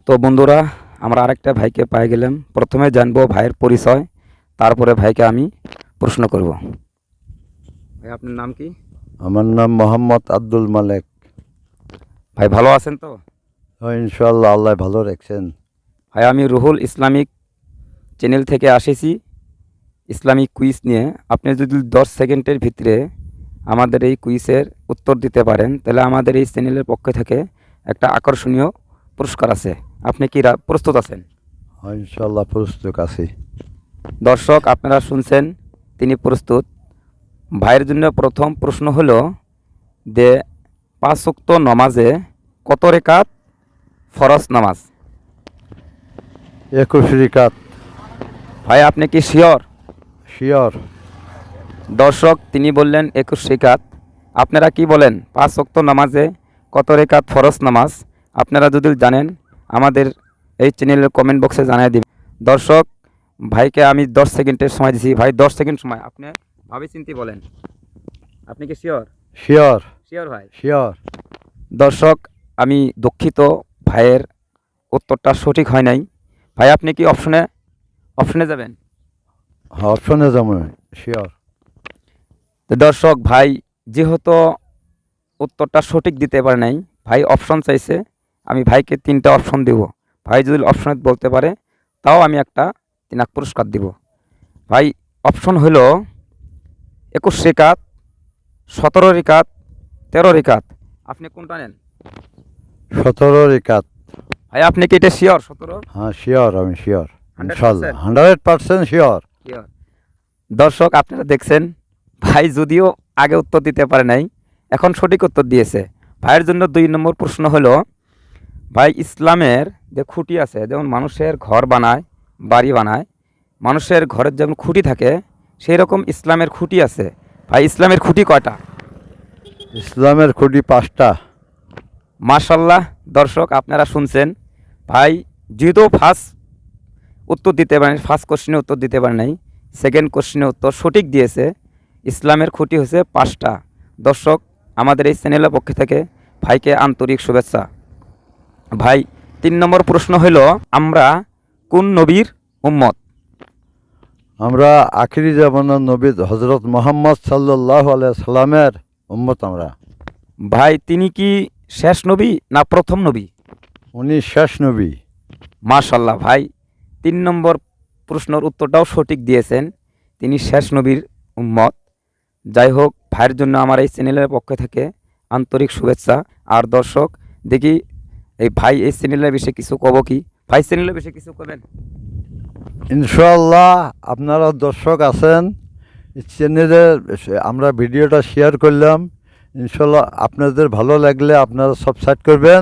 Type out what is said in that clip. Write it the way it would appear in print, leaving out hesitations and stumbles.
তো বন্ধুরা, আমরা আরেকটা ভাইকে পেয়ে গেলাম। প্রথমে জানবো ভাইয়ের পরিচয়, তারপরে ভাইকে আমি প্রশ্ন করব। ভাই, আপনার নাম কি? আমার নাম মোহাম্মদ আব্দুল মালেক। ভাই, ভালো আছেন তো? ইনশাআল্লাহ, আল্লাহ ভালো রাখছেন। ভাই, আমি রুহুল ইসলামিক চ্যানেল থেকে আসেছি ইসলামিক কুইজ নিয়ে। আপনি যদি 10 সেকেন্ডের ভিতরে আমাদের এই কুইজের উত্তর দিতে পারেন, তাহলে আমাদের এই চ্যানেলের পক্ষ থেকে একটা আকর্ষণীয় পুরস্কার আছে। আপনি কি প্রস্তুত আছেন? ইনশাআল্লাহ প্রস্তুত আছি। দর্শক, আপনারা শুনছেন, তিনি প্রস্তুত। ভাইয়ের জন্য প্রথম প্রশ্ন হলো যে 5 ওয়াক্ত নামাজে কত রেকাত ফরজ নামাজ? 21 রিকাত। ভাই, আপনি কি শিওর? শিওর। দর্শক, তিনি বললেন 21 রেকাত। আপনারা কি বলেন 5 ওয়াক্ত নামাজে কত রেকাত ফরজ নামাজ? আপনারা যদি জানেন আমাদের এই চ্যানেলের কমেন্ট বক্সে জানিয়ে দিবেন। দর্শক, ভাইকে আমি 10 সেকেন্ডের সময় দিয়েছি। ভাই, 10 সেকেন্ড সময়, আপনি ভাবে চিন্তে বলেন। আপনি কি শিওর? শিওর। শিওর ভাই? শিওর। দর্শক, আমি দুঃখিত, ভাইয়ের উত্তরটা সঠিক হয় নাই। ভাই, আপনি কি অপশনে যাবেন? অপশনে যাবো। শিওর। তো দর্শক, ভাই যেহেতু উত্তরটা সঠিক দিতে পারে নাই, ভাই অপশন চাইছে। আমি ভাইকে 3টা অপশন দেব। ভাই যদি অপশনে বলতে পারে, তাও আমি একটা তিনাক পুরস্কার দিব। ভাই, অপশন হলো 21 রেকাত, 17 রেকাত, 13 রেকাত। আপনি কোনটা নেন? 17 রিকাত। ভাই, আপনি কি এটা শিওর 17? হ্যাঁ, শিওর। আমি শিওর। 100%? ইনশাআল্লাহ 100% শিওর। শিওর। দর্শক, আপনারা দেখছেন, ভাই যদিও আগে উত্তর দিতে পারে নাই, এখন সঠিক উত্তর দিয়েছে। ভাইয়ের জন্য 2 নম্বর প্রশ্ন হলো, ভাই ইসলামের যে খুঁটি আছে, যেমন মানুষের ঘর বানায়, বাড়ি বানায়, মানুষের ঘরের যেমন খুঁটি থাকে, সেই রকম ইসলামের খুঁটি আছে। ভাই, ইসলামের খুঁটি কয়টা? ইসলামের খুঁটি 5টা। মাশাল্লাহ। দর্শক, আপনারা শুনছেন, ভাই যেহেতু ফার্স্ট কোশ্চেনে উত্তর দিতে পারে নাই, সেকেন্ড কোশ্চেনে উত্তর সঠিক দিয়েছে। ইসলামের খুঁটি হচ্ছে 5টা। দর্শক, আমাদের এই চ্যানেলের পক্ষ থেকে ভাইকে আন্তরিক শুভেচ্ছা। ভাই, 3 নম্বর প্রশ্ন হইল, আমরা কোন নবীর উম্মত? আমরা আখিরি জামানার নবী হযরত মুহাম্মদ সাল্লাল্লাহু আলাইহি সাল্লামের উম্মত আমরা। ভাই, তিনি কি শেষ নবী না প্রথম নবী? উনি শেষ নবী। মাশাল্লাহ। ভাই, 3 নম্বর প্রশ্নের উত্তরটাও সঠিক দিয়েছেন, তিনি শেষ নবীর উম্মত। যাই হোক, ভাইয়ের জন্য আমার এই চ্যানেলের পক্ষ থেকে আন্তরিক শুভেচ্ছা। আর দর্শক, দেখি এই ভাই এই চ্যানেলের বিষয়ে কিছু কব কি? ভাই, চ্যানেলের বিষয়ে কিছু করবেন? ইনশাআল্লাহ, আপনারা দর্শক আছেন, চ্যানেলে আমরা ভিডিওটা শেয়ার করলাম। ইনশাআল্লাহ আপনাদের ভালো লাগলে আপনারা সাবস্ক্রাইব করবেন।